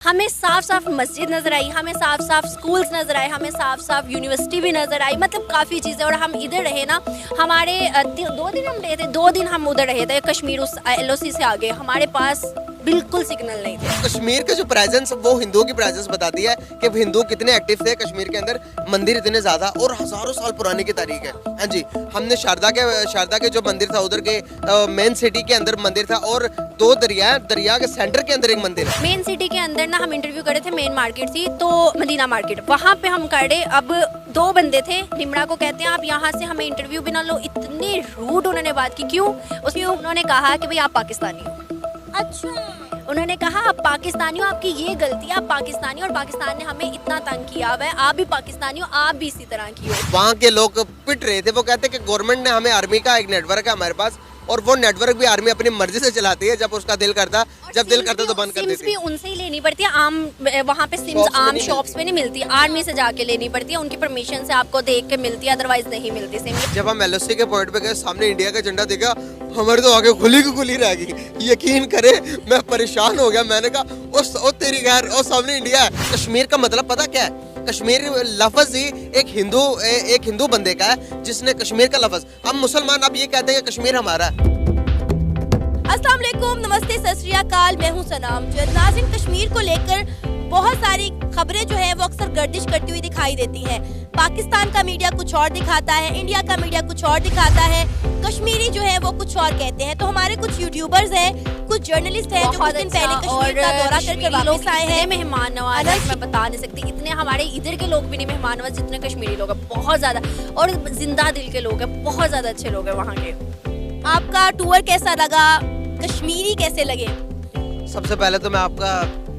हमें साफ साफ मस्जिद नज़र आई, हमें साफ साफ स्कूल्स नज़र आए, हमें साफ साफ यूनिवर्सिटी भी नज़र आई, मतलब काफ़ी चीज़ें। और हम इधर रहे ना, हमारे 2 दिन हम रहे थे, 2 दिन हम उधर रहे थे कश्मीर, उस LOC से आगे हमारे पास बिल्कुल सिग्नल नहीं थे। कश्मीर का जो प्रेजेंस वो हिंदुओं की प्रेजेंस बताती है कि हिंदू कितने एक्टिव थे कश्मीर के अंदर। मंदिर इतने ज्यादा और हजारों साल पुराने की तारीख है। हाँ जी, हमने शारदा के जो मंदिर था उधर के मेन सिटी के अंदर मंदिर था, और 2 दरिया के सेंटर के अंदर एक मंदिर है। मेन सिटी के अंदर ना हम इंटरव्यू करे थे, मेन मार्केट थी तो मदीना मार्केट, वहाँ पे हम करे। अब 2 बंदे थे, निमरा को कहते हैं, आप यहाँ से हमें इंटरव्यू भी ना लो। इतने रूड उन्होंने बात की। क्यों? उसमें उन्होंने कहा कि भाई आप पाकिस्तानी हो। अच्छा, उन्होंने कहा आप पाकिस्तानी हो, आपकी ये गलती है, आप पाकिस्तानी हो और पाकिस्तान ने हमें इतना तंग किया हुआ है, आप भी पाकिस्तानी हो, आप भी इसी तरह की हो। वहाँ के लोग पिट रहे थे, वो कहते कि गवर्नमेंट ने हमें आर्मी का एक नेटवर्क है हमारे पास, और वो नेटवर्क भी आर्मी अपनी मर्जी से चलाती है, जब उसका दिल करता, जब दिल करता तो बंद कर देती है। भी उनसे ही लेनी पड़ती है, आम वहाँ पे सिम्स आम शॉप्स में नहीं मिलती, आर्मी से जाके लेनी पड़ती है, उनकी परमिशन से आपको देख के मिलती है, अदरवाइज नहीं मिलती सिम। जब हम LOC के पॉइंट पे गए, सामने इंडिया का झंडा देखा, हमारे तो आगे खुली की खुली रह गई। यकीन करे मैं परेशान हो गया। मैंने कहा ओ तेरी गैर, और सामने इंडिया है। कश्मीर का मतलब पता क्या है? कश्मीर लफ्ज ही एक हिंदू बंदे का है जिसने कश्मीर का लफ्ज। हम मुसलमान अब ये कहते हैं कि कश्मीर हमारा है। अस्सलाम वालेकुम, नमस्ते, सत श्री अकाल, मैं हूं सनाम। जो नाज़रीन, कश्मीर को लेकर बहुत सारी खबरें जो है वो अक्सर गर्दिश करती हुई दिखाई देती हैं। पाकिस्तान का मीडिया कुछ और दिखाता है, इंडिया का मीडिया कुछ और दिखाता है, कश्मीरी जो है वो कुछ और कहते हैं। तो हमारे कुछ यूट्यूबर्स हैं, कुछ जर्नलिस्ट हैं जो कुछ दिन पहले कश्मीर का दौरा करके वापस आए हैं। मेहमान नवाज मैं बता नहीं सकती, इतने हमारे इधर के लोग भी नहीं मेहमान नवाज जितने कश्मीरी लोग हैं, बहुत ज्यादा, और जिंदा दिल के लोग हैं, बहुत ज्यादा अच्छे लोग हैं वहाँ के। आपका टूर कैसा लगा? कश्मीरी कैसे लगे? सबसे पहले तो मैं आपका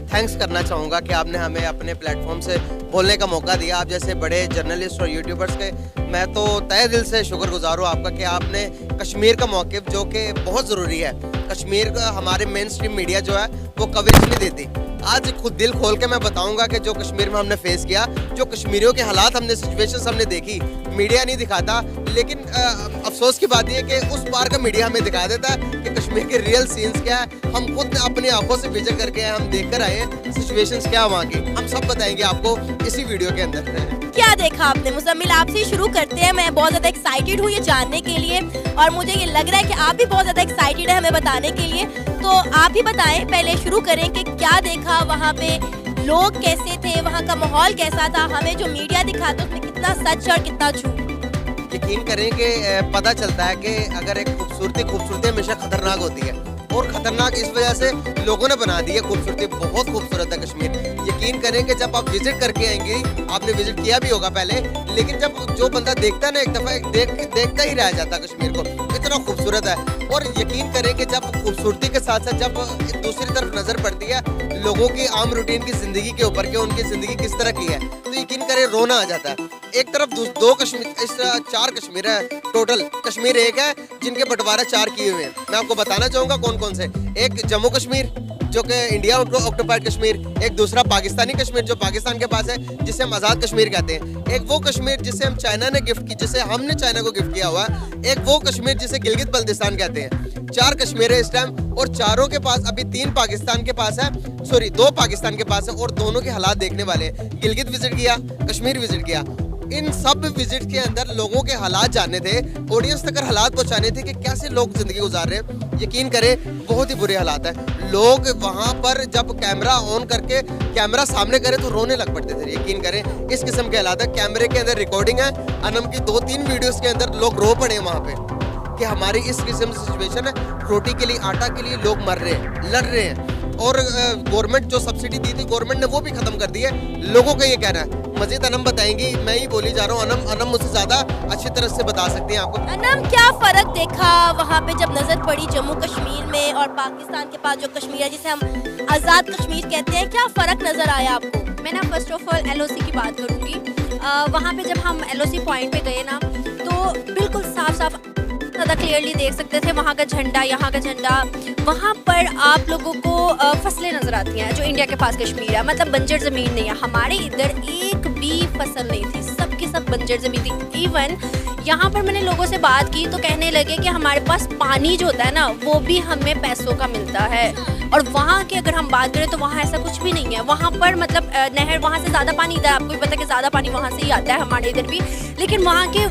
थैंक्स करना चाहूँगा कि आपने हमें अपने प्लेटफॉर्म से बोलने का मौका दिया। आप जैसे बड़े जर्नलिस्ट और यूट्यूबर्स के मैं तो तहे दिल से शुक्रगुजार हूँ आपका कि आपने कश्मीर का मौक़िफ़, जो कि बहुत ज़रूरी है, कश्मीर का हमारे मेन स्ट्रीम मीडिया जो है वो कवरेज नहीं देती। आज खुद दिल खोल के मैं बताऊंगा कि जो कश्मीर में हमने फेस किया, जो कश्मीरियों के हालात हमने, सिचुएशंस हमने देखी, मीडिया नहीं दिखाता। लेकिन अफसोस की बात यह है कि उस पार का मीडिया हमें दिखा देता है कि कश्मीर के रियल सीन्स क्या है। हम खुद अपनी आंखों से विजिट करके आए, हम देख कर आए हैं सिचुएशंस क्या वहाँ की। हम सब बताएंगे आपको इसी वीडियो के अंदर। क्या देखा आपने? मुज़म्मिल, आपसे ही शुरू करते हैं। मैं बहुत ज़्यादा एक्साइटेड हूँ ये जानने के लिए, और मुझे ये लग रहा है कि आप भी बहुत ज़्यादा एक्साइटेड है हमें बताने के लिए। तो आप ही बताएं, पहले शुरू करें कि क्या देखा वहाँ पे, लोग कैसे थे, वहाँ का माहौल कैसा था, हमें जो मीडिया दिखाता उसमें कितना सच और कितना झूठ। यकीन करें कि पता चलता है कि अगर एक खूबसूरती हमेशा खतरनाक होती है, और खतरनाक इस वजह से लोगों ने बना दी है। खूबसूरती बहुत खूबसूरत है कश्मीर। यकीन करें कि जब आप विजिट करके आएंगे, आपने विजिट किया भी होगा पहले, लेकिन जब जो बंदा देखता है ना, एक दफ़ा देखता ही रह जाता कश्मीर को, इतना खूबसूरत है। और यकीन करें कि जब खूबसूरती के साथ साथ जब दूसरी तरफ नज़र पड़ती है लोगों की आम रूटीन की ज़िंदगी के ऊपर कि उनकी ज़िंदगी किस तरह की है, तो यकीन करें रोना आ जाता है। एक तरफ 2 कश्मीर, इस 4 कश्मीर है टोटल। कश्मीर एक है जिनके बंटवारा 4 किए हुए हैं। मैं आपको बताना चाहूँगा कौन कौन से। एक जम्मू कश्मीर जो कि इंडिया ऑक्युपाइड कश्मीर, एक दूसरा पाकिस्तानी कश्मीर जो पाकिस्तान के पास है, जिसे हम आज़ाद कश्मीर कहते हैं, एक वो कश्मीर जिसे हम चाइना ने गिफ्ट की, जिसे हमने चाइना को गिफ्ट किया हुआ, एक वो कश्मीर जिसे गिलगित बल्तिस्तान कहते हैं। 4 कश्मीर है इस टाइम, और चारों के पास अभी 3 पाकिस्तान के पास है, 2 पाकिस्तान के पास है, और दोनों के हालात देखने वाले हैं। गिलगित विजिट किया, कश्मीर विजिट किया। इन सब विजिट के अंदर लोगों के हालात जानने थे, ऑडियंस तक हालात पहुंचाने थे कि कैसे लोग जिंदगी गुजार रहे हैं। यकीन करें बहुत ही बुरे हालात हैं। लोग वहां पर जब कैमरा ऑन करके कैमरा सामने करे तो रोने लग पड़ते थे। यकीन करें इस किस्म के हालात है। कैमरे के अंदर रिकॉर्डिंग है, अनम की 2-3 वीडियोस के अंदर लोग रो पड़े वहां पे कि हमारी इस किस्म की सिचुएशन है, रोटी के लिए, आटा के लिए लोग मर रहे हैं, लड़ रहे हैं। और गवर्नमेंट जो सब्सिडी दी थी गवर्नमेंट ने वो भी खत्म कर दी है। लोगों का ये कहना है। मजीद अनम बताएंगी, मैं ही बोली जा रहा हूँ। अनम मुझसे ज्यादा अच्छी तरह से बता सकती हैं आपको। अनम, क्या फर्क देखा वहाँ पे जब नजर पड़ी जम्मू कश्मीर में और पाकिस्तान के पास जो कश्मीर है जिसे हम आज़ाद कश्मीर कहते हैं, क्या फर्क नजर आया आपको? मैं ना फर्स्ट ऑफ ऑल LOC की बात करूँगी। वहाँ पे जब हम LOC पॉइंट पे गए ना, तो बिल्कुल साफ साफ ज़्यादा क्लियरली देख सकते थे वहाँ का झंडा, यहाँ का झंडा। वहाँ पर आप लोगों को फसलें नज़र आती हैं जो इंडिया के पास कश्मीर है, मतलब बंजर ज़मीन नहीं है। हमारे इधर एक भी फसल नहीं थी, सब की सब बंजर ज़मीन थी। इवन यहाँ पर मैंने लोगों से बात की तो कहने लगे कि हमारे पास पानी जो होता है ना वो भी हमें पैसों का मिलता है। और वहाँ की अगर हम बात करें तो वहाँ ऐसा कुछ भी नहीं है। वहाँ पर मतलब नहर, वहाँ से ज़्यादा पानी इधर, आपको भी पता है कि ज़्यादा पानी वहाँ से ही आता है हमारे इधर भी, लेकिन वहाँ के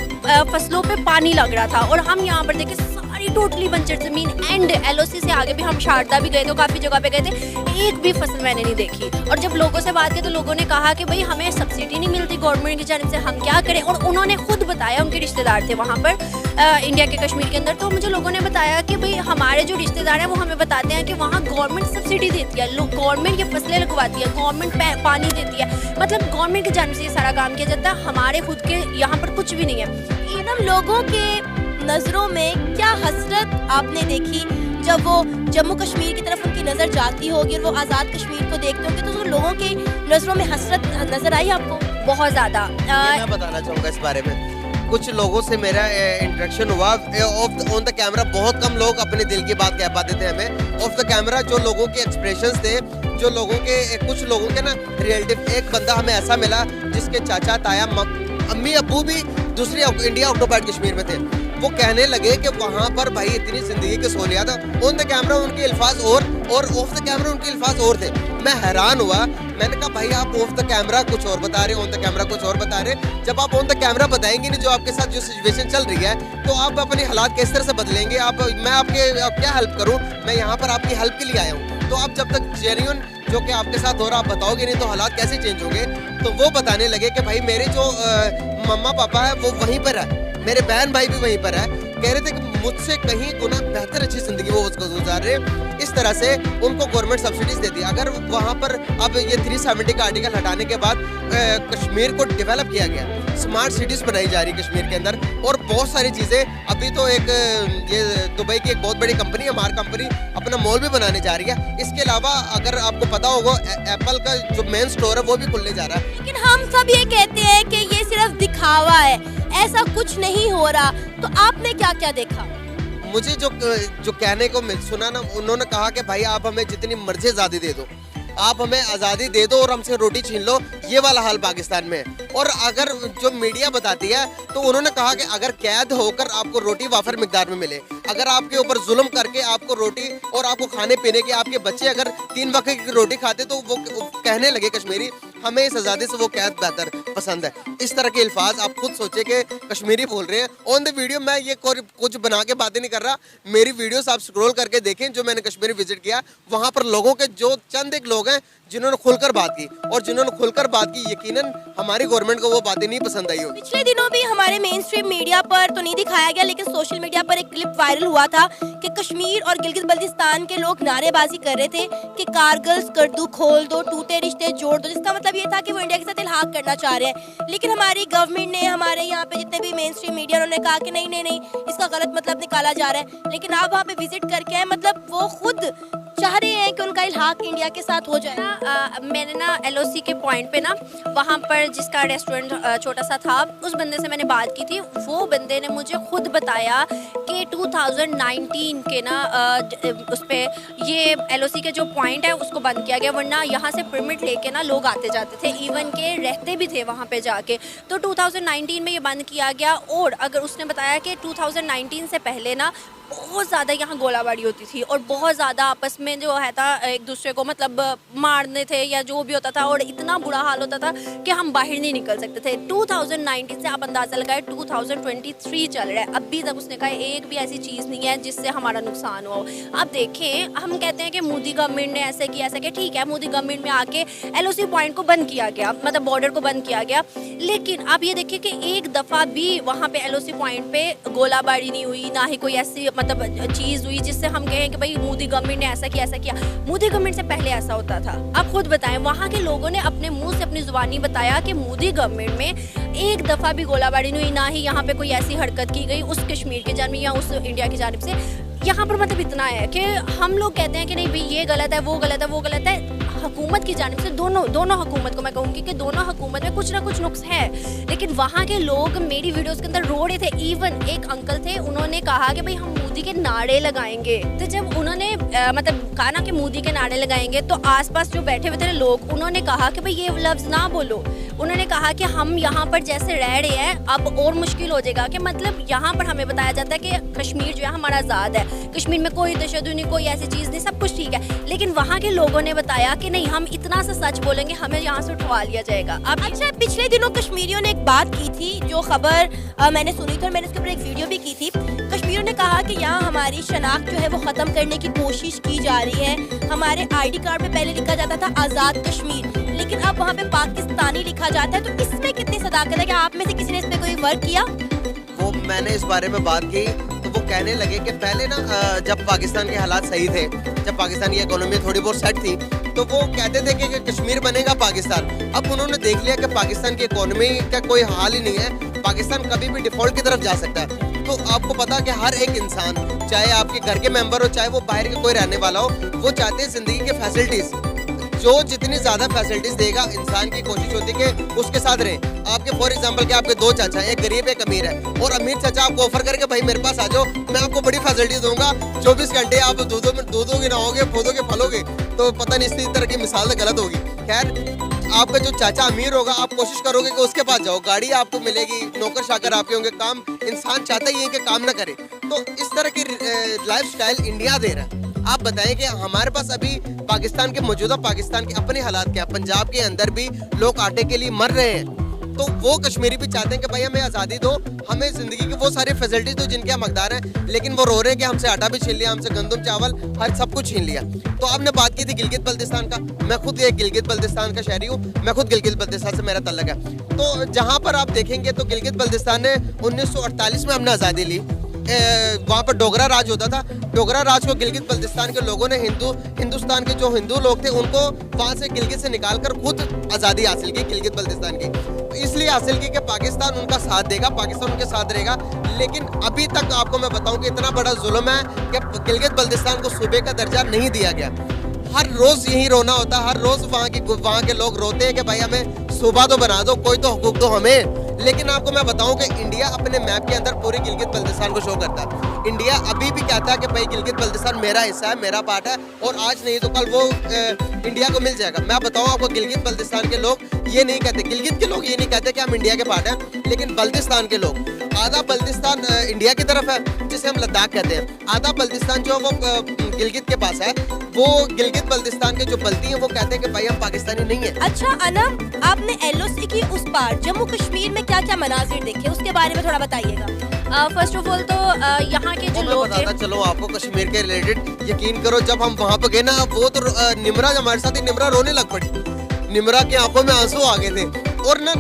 फसलों पे पानी लग रहा था। और हम यहाँ पर देखें सारी टोटली बंजर ज़मीन, एंड एलओसी से आगे भी हम शारदा भी गए थे, काफ़ी जगह पे गए थे, एक भी फसल मैंने नहीं देखी। और जब लोगों से बात की तो लोगों ने कहा कि भाई हमें सब्सिडी नहीं मिलती गवर्नमेंट की जानिब से, हम क्या करें। और उन्होंने खुद बताया, उनके रिश्तेदार थे वहाँ पर इंडिया के कश्मीर के अंदर, तो मुझे लोगों ने बताया कि भाई हमारे जो रिश्तेदार हैं वो हमें बताते हैं कि वहाँ गवर्नमेंट सब्सिडी देती है, गवर्नमेंट ये फसलें लगवाती है, गवर्नमेंट पानी देती है, मतलब गवर्नमेंट की जानिब से ये सारा काम किया जाता है। हमारे खुद के यहाँ पर कुछ भी नहीं है। ईनम, लोगों के नज़रों में क्या हसरत आपने देखी जब वो जम्मू कश्मीर की तरफ उनकी नज़र जाती होगी और वो आज़ाद कश्मीर को देखते होंगे, तो लोगों की नज़रों में हसरत नज़र आई आपको? बहुत ज़्यादा। मैं बताना चाहूँगा इस बारे में। कुछ लोगों से मेरा इंटरेक्शन हुआ ऑन द कैमरा। बहुत कम लोग अपने दिल की बात कह पाते थे हमें ऑफ द कैमरा। जो लोगों के एक्सप्रेशंस थे, जो लोगों के कुछ लोगों के ना रिलेटिव, एक बंदा हमें ऐसा मिला जिसके चाचा ताया अम्मी अब्बू भी दूसरी इंडिया ऑक्टोपाइड कश्मीर में थे। वो कहने लगे कि वहाँ पर भाई इतनी जिंदगी की सहूलियत है। ऑन द कैमरा उनके अल्फाज और ऑफ द कैमरा उनके अल्फाज और थे। मैं हैरान हुआ। मैंने कहा भाई आप ऑफ द कैमरा कुछ और बता रहे, ऑन द कैमरा कुछ और बता रहे। जब आप ऑन द कैमरा बताएंगे नहीं जो आपके साथ जो सिचुएशन चल रही है, तो आप अपने हालात किस तरह से बदलेंगे। मैं आपके क्या हेल्प करूँ? मैं यहाँ पर आपकी हेल्प के लिए आया हूँ। तो आप जब तक जेन्युइन जो कि आपके साथ हो रहा आप बताओगे नहीं तो हालात कैसे चेंज होंगे। तो वो बताने लगे कि भाई मेरे जो मम्मा पापा है वो वहीं पर है, मेरे बहन भाई भी वहीं पर है। कह रहे थे कि मुझसे कहीं गुना बेहतर अच्छी जिंदगी वो उसको गुजार रहे। इस तरह से उनको गवर्नमेंट सब्सिडीज देती है। अगर वहाँ पर अब ये 370 का आर्टिकल हटाने के बाद कश्मीर को डेवलप किया गया, स्मार्ट सिटीज बनाई जा रही है कश्मीर के अंदर और बहुत सारी चीज़ें। अभी तो एक ये दुबई की एक बहुत बड़ी कंपनी है, मार कंपनी, अपना मॉल भी बनाने जा रही है। इसके अलावा अगर आपको पता होगा एप्पल का जो मेन स्टोर है वो भी खुलने जा रहा है। लेकिन हम सब ये कहते हैं कि ये सिर्फ दिखावा है, ऐसा कुछ नहीं हो रहा। तो आपने क्या क्या देखा? मुझे जो कहने को सुना ना, उन्होंने कहा कि भाई आप हमें जितनी मर्जी आज़ादी दे दो, आप हमें आज़ादी दे दो और हमसे रोटी छीन लो। ये वाला हाल पाकिस्तान में है। और अगर जो मीडिया बताती है तो उन्होंने कहा कि अगर कैद होकर आपको रोटी वाफर मिकदार में मिले, अगर आपके ऊपर जुल्म करके आपको रोटी और आपको खाने पीने के आपके बच्चे अगर 3 वक्त की रोटी खाते, तो वो कहने लगे कश्मीरी हमें इस आज़ादी से वो कैद बेहतर पसंद है। इस तरह के अल्फाज आप खुद सोचे कि कश्मीरी बोल रहे हैं ऑन द वीडियो। मैं ये कुछ बना के बातें नहीं कर रहा। मेरी वीडियोस आप स्क्रॉल करके देखें जो मैंने कश्मीर विजिट किया। वहाँ पर लोगों के जो चंद एक लोग हैं जिन्होंने खुलकर बात की, और जिन्होंने खुलकर बात की यकीनन हमारी गवर्नमेंट को वो बातें नहीं पसंद आई होगी। पिछले दिनों भी हमारे मेन स्ट्रीम मीडिया पर तो नहीं दिखाया गया, लेकिन सोशल मीडिया पर एक क्लिप वायरल हुआ था कि कश्मीर और गिलगित बल्तिस्तान के लोग नारेबाजी कर रहे थे कि कारगिल स्कर्दू खोल दो, टूटे रिश्ते जोड़ दो, जिसका मतलब ये था कि वो इंडिया के साथ इल्हाक करना चाह रहे हैं। लेकिन हमारी गवर्नमेंट ने, हमारे यहाँ पे जितने भी मेन स्ट्रीम मीडिया, उन्होंने कहा कि नहीं नहीं नहीं, इसका गलत मतलब निकाला जा रहा है। लेकिन आप वहाँ पे विजिट करके आए, मतलब वो खुद चाह रहे हैं कि उनका इल्हाक इंडिया के साथ हो जाए। मैंने ना एलओसी के पॉइंट पे ना, वहाँ पर जिसका रेस्टोरेंट छोटा सा था, उस बंदे से मैंने बात की थी। वो बंदे ने मुझे खुद बताया कि 2019 के ना उस पर ये एलओसी के जो पॉइंट है उसको बंद किया गया, वरना यहाँ से परमिट लेके ना लोग आते जाते थे, इवन के रहते भी थे वहाँ पे जाके। तो 2019 में ये बंद किया गया। और अगर उसने बताया कि 2019 से पहले ना बहुत ज़्यादा यहाँ गोलाबारी होती थी और बहुत ज़्यादा आपस में जो है था एक दूसरे को मतलब मारने थे या जो भी होता था, और इतना बुरा हाल होता था कि हम बाहर नहीं निकल सकते थे। 2019 से आप अंदाज़ा लगाए 2023 चल रहा है, अभी तक उसने कहा एक भी ऐसी चीज़ नहीं है जिससे हमारा नुकसान हो। आप देखें, हम कहते हैं कि मोदी गवर्नमेंट ने ऐसे किया ऐसा किया, ठीक है, मोदी गवर्नमेंट में आके एलओसी पॉइंट को बंद किया गया, मतलब बॉर्डर को बंद किया गया। लेकिन आप ये देखिए कि एक दफ़ा भी वहाँ पे एलओसी पॉइंट पे गोलाबारी नहीं हुई, ना ही कोई ऐसी मतलब चीज़ हुई जिससे हम कहें कि भाई मोदी गवर्नमेंट ने ऐसा किया ऐसा किया। मोदी गवर्नमेंट से पहले ऐसा होता था। आप खुद बताएं, वहाँ के लोगों ने अपने मुंह से अपनी जुबानी बताया कि मोदी गवर्नमेंट में एक दफ़ा भी गोलाबारी नहीं हुई, ना ही यहाँ पे कोई ऐसी हरकत की गई उस कश्मीर की जानिब या उस इंडिया की जानिब से। यहाँ पर मतलब इतना है कि हम लोग कहते हैं कि नहीं भाई ये गलत है, वो गलत है, वो गलत है। हुकूमत की जानिब से दोनों हुकूमत को मैं कहूँगी कि दोनों हुकूमत में कुछ ना कुछ नुक्स है, लेकिन वहाँ के लोग मेरी वीडियोस के अंदर रो रहे थे। इवन एक अंकल थे, उन्होंने कहा कि भाई हम मोदी के नारे लगाएंगे। तो जब उन्होंने मतलब कहा ना कि मोदी के नारे लगाएंगे, तो आसपास जो बैठे हुए थे लोग, उन्होंने कहा कि भाई ये लफ्ज़ ना बोलो। उन्होंने कहा कि हम यहाँ पर जैसे रह रहे हैं अब और मुश्किल हो जाएगा, कि मतलब यहाँ पर हमें बताया जाता है कि कश्मीर जो है हमारा आज़ाद है, कश्मीर में कोई तशद्दुद नहीं, कोई ऐसी चीज़ नहीं, सब कुछ ठीक है। लेकिन वहाँ के लोगों ने बताया कि नहीं, हम इतना सा सच बोलेंगे हमें यहाँ से उठवा लिया जाएगा। अब अच्छा, पिछले दिनों कश्मीरियों ने एक बात की थी, जो खबर मैंने सुनी थी और मैंने उसके ऊपर एक वीडियो भी की थी। कश्मीरियों ने कहा कि यहाँ हमारी शनाख्त जो है वो ख़त्म करने की कोशिश की जा रही है। हमारे ID कार्ड पे पहले लिखा जाता था आज़ाद कश्मीर, लेकिन अब वहाँ पे पाकिस्तानी लिखा जाता है। तो इसमें कितनी सदाकत है? कि आप में से किसी ने इस पे कोई वर्क किया? वो मैंने इस बारे में बात की तो वो कहने लगे कि पहले ना जब पाकिस्तान के हालात सही थे, जब पाकिस्तान की इकोनॉमी थोड़ी बहुत सेट थी, तो वो कहते थे कि कश्मीर बनेगा पाकिस्तान। अब उन्होंने देख लिया कि पाकिस्तान की इकोनॉमी का कोई हाल ही नहीं है, पाकिस्तान कभी भी डिफॉल्ट की तरफ जा सकता है। तो आपको पता कि हर एक इंसान, चाहे आपके घर के मेंबर हो, चाहे वो बाहर के कोई रहने वाला हो, वो चाहते हैं ज़िंदगी के फैसिलिटीज़, जो जितनी ज़्यादा फैसिलिटीज़ देगा, इंसान की कोशिश होती है कि उसके साथ रहे। आपके फॉर एग्जांपल के आपके दो चाचा हैं, एक गरीब एक अमीर है, और अमीर चाचा आपको ऑफर करके भाई मेरे पास आ जाओ, मैं आपको बड़ी फैसिलिटीज दूंगा, 24 घंटे आप दूधोगे नहाओगे फोदोगे फलोगे, तो पता नहीं इस तरह की मिसाल तो गलत होगी। खैर, आपका जो चाचा अमीर होगा, आप कोशिश करोगे कि उसके पास जाओ, गाड़ी आपको मिलेगी, नौकर चाकर आपके होंगे, काम इंसान चाहता ही है कि काम ना करे। तो इस तरह की लाइफस्टाइल इंडिया दे रहा है। आप बताएं कि हमारे पास अभी पाकिस्तान के मौजूदा पाकिस्तान के अपने हालात क्या, पंजाब के अंदर भी लोग आटे के लिए मर रहे हैं, तो वो कश्मीरी भी चाहते हैं कि भाई हमें आज़ादी दो, हमें ज़िंदगी की वो सारी फैसिलिटीज दो जिनके हम हकदार हैं, लेकिन वो रो रहे हैं कि हमसे आटा भी छीन लिया, हमसे गंदम चावल हर सब कुछ छीन लिया। तो आपने बात की थी गिलगित बल्तिस्तान का, मैं खुद एक गिलगित बल्तिस्तान का शहरी हूँ, मैं खुद गिलगित बल्तिस्तान से मेरा तल्लक है। तो जहाँ पर आप देखेंगे तो गिलगित बल्तिस्तान ने 1948 में हमने आज़ादी ली, वहाँ पर डोगरा राज होता था। डोगरा राज को गिलगित बल्तिस्तान के लोगों ने हिंदुस्तान के जो हिंदू लोग थे उनको वहाँ से गिलगित से निकालकर खुद आज़ादी हासिल की गिलगित बल्तिस्तान की। तो इसलिए हासिल की कि पाकिस्तान उनका साथ देगा, पाकिस्तान उनके साथ रहेगा। लेकिन अभी तक आपको मैं बताऊं कि इतना बड़ा जुल्म है कि गिलगित बल्तिस्तान को सूबे का दर्जा नहीं दिया गया। हर रोज़ यही रोना होता है, हर रोज़ वहाँ के लोग रोते हैं कि भाई हमें सूबा तो बना दो, कोई तो हुकूक दो हमें। लेकिन आपको मैं बताऊं कि इंडिया अपने मैप के अंदर पूरी गिलगित बल्तिस्तान को शो करता है। इंडिया अभी भी कहता है कि भाई गिलगित बल्तिस्तान मेरा हिस्सा है, मेरा पार्ट है, और आज नहीं तो कल वो इंडिया को मिल जाएगा। मैं बताऊं आपको, गिलगित बल्तिस्तान के लोग ये नहीं कहते, गिलगित के लोग ये नहीं कहते कि हम इंडिया के पार्ट हैं, लेकिन बल्तिस्तान के लोग, आधा बल्तिस्तान इंडिया की तरफ है जिसे हम लद्दाख कहते हैं, आधा बल्तिस्तान जो वो गिलगित के पास है, वो गिलगित बल्तिस्तान के जो बल्ती हैं वो कहते हैं कि भाई हम पाकिस्तानी नहीं है। अच्छा अनम, आपने LOC की उस पार जम्मू कश्मीर में क्या क्या मनाजिर देखे, उसके बारे में थोड़ा बताइएगा। फर्स्ट ऑफ ऑल तो यहाँ के जो लोग बताता चलो आपको कश्मीर के रिलेटेड, यकीन करो जब हम वहाँ पे गए ना, वो तो निमरा हमारे साथ ही निमरा रोने लग पड़ी, निमरा की आंखों में आंसू आ गए थे। और ना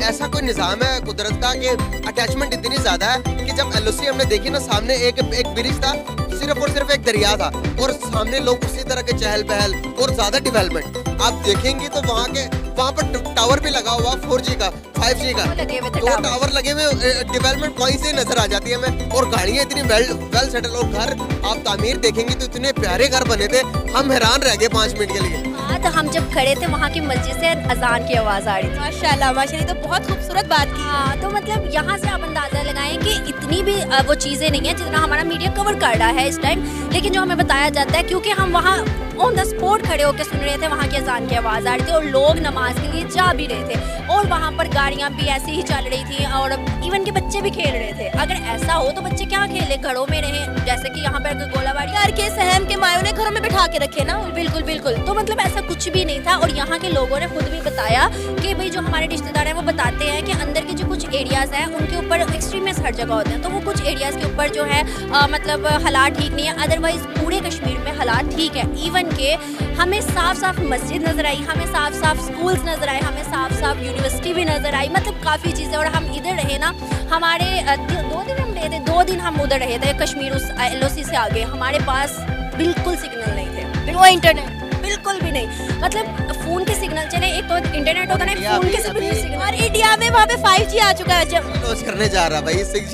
ऐसा कोई निज़ाम है कुदरत का कि अटैचमेंट इतनी ज़्यादा है कि जब LOC हमने देखी ना, सामने एक ब्रिज था, सिर्फ और सिर्फ एक दरिया था, और सामने लोग उसी तरह के चहल पहल और ज़्यादा डेवलपमेंट आप देखेंगे तो वहाँ पर टावर भी लगा हुआ 4G का 5G का, तो टावर लगे हुए, डेवलपमेंट वहीं से नजर आ जाती है हमें। और गाड़ियाँ इतनी वेल सेटल, और घर आप तामीर देखेंगे तो इतने प्यारे घर बने थे, हम हैरान रह गए 5 मिनट के लिए। तो हम जब खड़े थे वहाँ की मस्जिद से अजान की आवाज़ आ रही थी। माशाल्लाह माशाल्लाह, तो बहुत खूबसूरत बात की। हाँ, तो मतलब यहाँ से आप अंदाज़ा लगाएं कि इतनी भी वो चीज़ें नहीं है जितना हमारा मीडिया कवर कर रहा है इस टाइम, लेकिन जो हमें बताया जाता है, क्योंकि हम वहाँ ऑन द स्पॉट खड़े होकर सुन रहे थे, वहाँ की अजान की आवाज़ आ रही थी और लोग नमाज के लिए जा भी रहे थे, और वहाँ पर गाड़ियाँ भी ऐसी ही चल रही थी, और इवन के बच्चे भी खेल रहे थे। अगर ऐसा हो तो बच्चे क्या खेले, घरों में रहे, जैसे कि यहाँ पर गोलाबारी घर के सहम के मायों ने घरों में बिठा के रखे ना। बिल्कुल बिल्कुल, तो मतलब ऐसा कुछ भी नहीं था। और यहाँ के लोगों ने खुद भी बताया कि भाई जो हमारे रिश्तेदार हैं वो बताते हैं कि अंदर के जो कुछ एरियाज़ हैं उनके ऊपर एक्सट्रीमिस्ट हर जगह होते हैं, तो वो कुछ एरियाज़ के ऊपर जो है मतलब हालात ठीक नहीं है, अदरवाइज़ पूरे कश्मीर में हालात ठीक है। इवन के हमें साफ साफ मस्जिद नज़र आई, हमें साफ साफ स्कूल्स नज़र आए, हमें साफ साफ यूनिवर्सिटी भी नज़र आई, मतलब काफ़ी चीज़ें। और हम इधर रहे ना, हमारे 2 दिन हम रहे थे, 2 दिन हम उधर रहे थे कश्मीर, उस LOC से आगे हमारे पास बिल्कुल सिग्नल नहीं थे, वो इंटरनेट बिल्कुल भी नहीं, मतलब फ़ोन के सिग्नल चले, एक तो इंटरनेट होता है, फ़ोन के सिग्नल। और इंडिया में वहाँ पे 5G आ चुका है, जब लॉन्च करने जा रहा भाई 6G,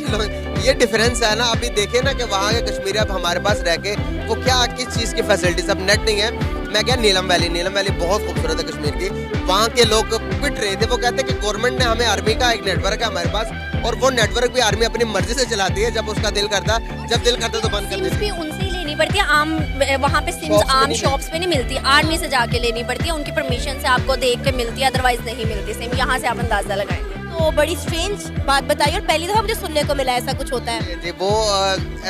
ये डिफरेंस है ना। अभी देखे ना कि वहाँ के कश्मीरी अब हमारे पास रह के वो क्या किस चीज़ की फैसिलिटीज, अब नेट नहीं है, मैं गया नीलम वैली बहुत खूबसूरत है कश्मीर की। वहाँ के लोग पिट रहे थे, वो कहते हैं कि गवर्नमेंट ने हमें आर्मी का एक नेटवर्क है हमारे पास, और वो नेटवर्क भी आर्मी अपनी मर्जी से चलाती है, जब उसका दिल करता, जब दिल करता तो बंद कर सिम्स देती भी है। उनसे ही लेनी पड़ती है, आम वहाँ पे सिम्स आम शॉप्स पे नहीं मिलती, आर्मी से जाके लेनी पड़ती है, उनकी परमिशन से आपको देख के मिलती है, अदरवाइज नहीं मिलती सिम। यहाँ से आप अंदाजा लगाएंगे। तो बड़ी स्ट्रेंज बात बताई और पहली दफा मुझे सुनने को मिला ऐसा कुछ होता है। जी, वो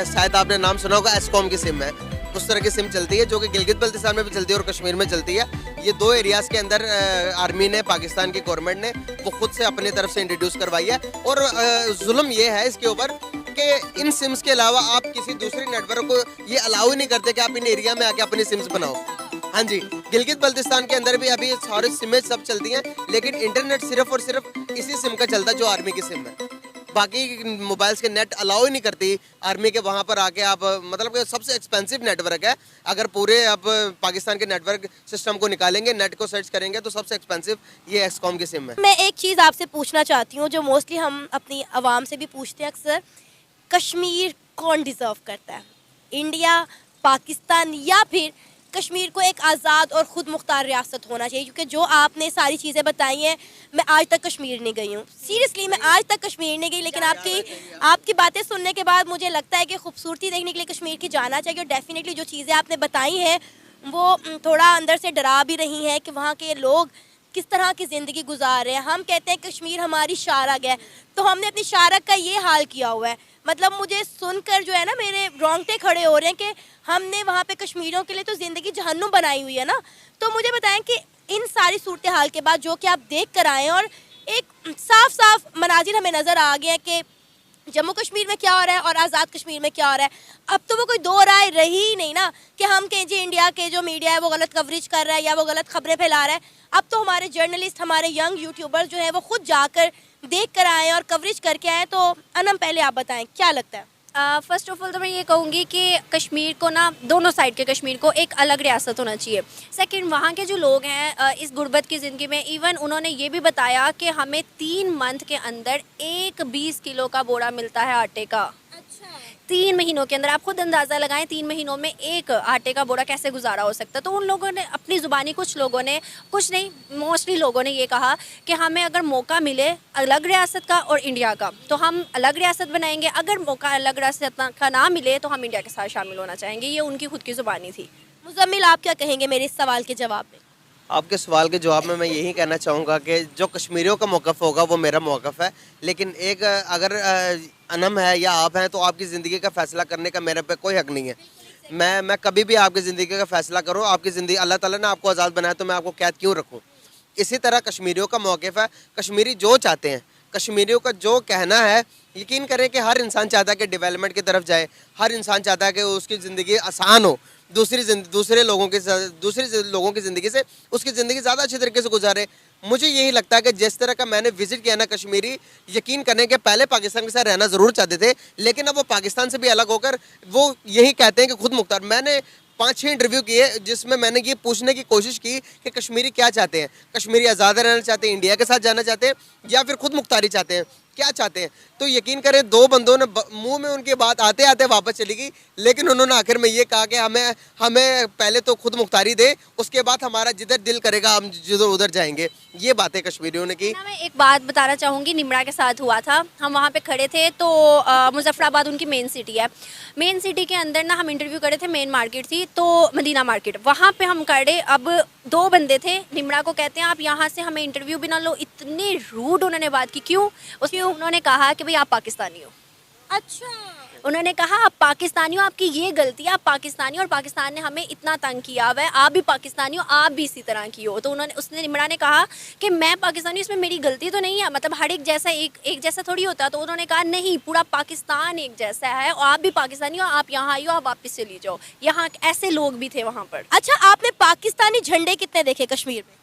शायद आपने नाम सुना होगा, एस्कॉम की सिम है, उस तरह की सिम चलती है जो कि गिलगित बल्तिस्तान में भी चलती है और कश्मीर में चलती है। ये दो एरियाज के अंदर आर्मी ने, पाकिस्तान की गवर्नमेंट ने वो खुद से अपनी तरफ से इंट्रोड्यूस करवाई है। और जुल्म ये है इसके ऊपर कि इन सिम्स के अलावा आप किसी दूसरे नेटवर्क को ये अलाउ ही नहीं करते कि आप इन एरिया में आके अपनी सिम्स बनाओ। हाँ जी, गिलगित बल्तिस्तान के अंदर भी अभी सारी सिमें सब चलती हैं, लेकिन इंटरनेट सिर्फ और सिर्फ इसी सिम का चलता है जो आर्मी की सिम है। बाकी मोबाइल्स के नेट अलाउ ही नहीं करती आर्मी के वहाँ पर आके आप, मतलब कि सबसे एक्सपेंसिव नेटवर्क है। अगर पूरे आप पाकिस्तान के नेटवर्क सिस्टम को निकालेंगे, नेट को सर्च करेंगे, तो सबसे एक्सपेंसिव ये एक्सकॉम की सिम है। मैं एक चीज़ आपसे पूछना चाहती हूँ जो मोस्टली हम अपनी आवाम से भी पूछते हैं अक्सर, कश्मीर कौन डिज़र्व करता है, इंडिया, पाकिस्तान, या फिर कश्मीर को एक आज़ाद और ख़ुद मुख्तार रियासत होना चाहिए? क्योंकि जो आपने सारी चीज़ें बताई हैं, मैं आज तक कश्मीर नहीं गई हूँ, सीरियसली मैं आज तक कश्मीर नहीं गई, लेकिन आपकी बातें सुनने के बाद मुझे लगता है कि खूबसूरती देखने के लिए कश्मीर की जाना चाहिए। और डेफिनेटली जो चीज़ें आपने बताई हैं वो थोड़ा अंदर से डरा भी रही हैं कि वहाँ के लोग किस तरह की ज़िंदगी गुजार रहे हैं। हम कहते हैं कश्मीर हमारी शारग है, तो हमने अपनी शारग का ये हाल किया हुआ है। मतलब मुझे सुनकर जो है ना, मेरे रोंगटे खड़े हो रहे हैं कि हमने वहाँ पे कश्मीरियों के लिए तो ज़िंदगी जहन्नुम बनाई हुई है ना। तो मुझे बताएं कि इन सारी सूरत हाल के बाद जो कि आप देख कर आए हैं और एक साफ साफ मनाजिर हमें नज़र आ गया कि जम्मू कश्मीर में क्या हो रहा है और आज़ाद कश्मीर में क्या हो रहा है, अब तो वो कोई दो राय रही ही नहीं ना कि हम कहें जी इंडिया के जो मीडिया है वो गलत कवरेज कर रहा है या वो गलत खबरें फैला रहा है। अब तो हमारे जर्नलिस्ट, हमारे यंग यूट्यूबर्स जो हैं वो खुद जाकर देख कर आए और कवरेज करके आए। तो अनम, पहले आप बताएं क्या लगता है? फर्स्ट ऑफ ऑल तो मैं ये कहूँगी कि कश्मीर को ना, दोनों साइड के कश्मीर को एक अलग रियासत होना चाहिए। सेकंड, वहाँ के जो लोग हैं इस गुर्बत की ज़िंदगी में, इवन उन्होंने ये भी बताया कि हमें 3 मंथ के अंदर 20 किलो का बोरा मिलता है आटे का। अच्छा, 3 महीनों के अंदर आप खुद अंदाज़ा लगाएं 3 महीनों में एक आटे का बोरा कैसे गुजारा हो सकता है। तो उन लोगों ने अपनी ज़ुबानी, कुछ लोगों ने, कुछ नहीं मोस्टली लोगों ने ये कहा कि हमें अगर मौका मिले अलग रियासत का और इंडिया का तो हम अलग रियासत बनाएंगे, अगर मौका अलग रियासत का ना मिले तो हम इंडिया के साथ शामिल होना चाहेंगे। ये उनकी खुद की ज़ुबानी थी। मुज़म्मिल, आप क्या कहेंगे मेरे इस सवाल के जवाब में? आपके सवाल के जवाब में मैं यही कहना चाहूँगा कि जो कश्मीरियों का मौक़िफ़ होगा वो मेरा मौक़िफ़ है, लेकिन एक अगर अनम है या आप हैं तो आपकी ज़िंदगी का फ़ैसला करने का मेरे पे कोई हक़ नहीं है। मैं कभी भी आपकी ज़िंदगी का फ़ैसला करूँ, आपकी ज़िंदगी, अल्लाह ताला ने आपको आज़ाद बनाया तो मैं आपको कैद क्यों रखूँ? इसी तरह कश्मीरियों का मौक़िफ़ है, कश्मीरी जो चाहते हैं, कश्मीरियों का जो कहना है, यकीन करें कि हर इंसान चाहता है कि डेवलपमेंट की तरफ जाए, हर इंसान चाहता है कि उसकी ज़िंदगी आसान हो, दूसरे लोगों की ज़िंदगी से उसकी ज़िंदगी ज़्यादा अच्छी तरीके से गुजारे। मुझे यही लगता है कि जिस तरह का मैंने विज़िट किया ना कश्मीरी, यकीन करें कि पहले पाकिस्तान के साथ रहना ज़रूर चाहते थे, लेकिन अब वो पाकिस्तान से भी अलग होकर वो यही कहते हैं कि खुद मुख्तार। मैंने 5-6 इंटरव्यू किए जिसमें मैंने ये पूछने की कोशिश की कि कश्मीरी क्या चाहते हैं, कश्मीरी आज़ाद रहना चाहते हैं, इंडिया के साथ जाना चाहते हैं, या फिर खुद मुख्तारी चाहते हैं, क्या चाहते हैं? तो यकीन करें 2 बंदों ने मुंह में उनकी बात आते आते वापस चली गई, लेकिन उन्होंने आखिर में ये कहा कि हमें पहले तो खुद मुख्तारी दे, उसके बाद हमारा जिधर दिल करेगा हम जिधर उधर जाएंगे। ये बातें कश्मीरियों ने की। मैं एक बात बताना चाहूँगी, निमरा के साथ हुआ था, हम वहाँ पे खड़े थे तो मुजफ्फराबाद उनकी मेन सिटी है, मेन सिटी के अंदर ना हम इंटरव्यू करे थे, मेन मार्केट थी तो मदीना मार्केट, वहाँ पे हम खड़े। अब 2 बंदे थे, निमरा को कहते हैं आप यहाँ से हमें इंटरव्यू भी ना लो, इतने रूड उन्होंने बात की। क्यों? उसमें उन्होंने कहा कि भाई आप पाकिस्तानी हो। अच्छा, उन्होंने कहा आप पाकिस्तानी हो, आपकी ये गलती है, आप पाकिस्तानी हो और पाकिस्तान ने हमें इतना तंग किया हुआ है, आप भी पाकिस्तानी हो, आप भी इसी तरह की हो। तो उसने निमरा ने कहा कि मैं पाकिस्तानी हूँ, इसमें मेरी गलती तो नहीं है, मतलब हर एक जैसा एक जैसा थोड़ी होता। तो उन्होंने कहा नहीं, पूरा पाकिस्तान एक जैसा है और आप भी पाकिस्तानी हो, आप यहाँ आई हो, आप वापस चली जाओ। यहाँ ऐसे लोग भी थे वहाँ पर। अच्छा, आपने पाकिस्तानी झंडे कितने देखे कश्मीर में?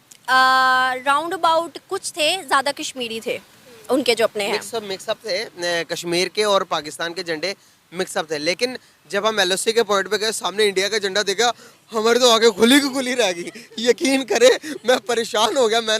राउंड अबाउट कुछ थे, ज़्यादा कश्मीरी थे उनके जो अपने हैं। मिक्सअप थे, कश्मीर के और पाकिस्तान के झंडे मिक्सअप थे। लेकिन जब हम LOC के पॉइंट पे गए, सामने इंडिया का झंडा देखा, हमारी तो आंखें खुली की खुली रह गई। यकीन करें मैं परेशान हो गया। मैं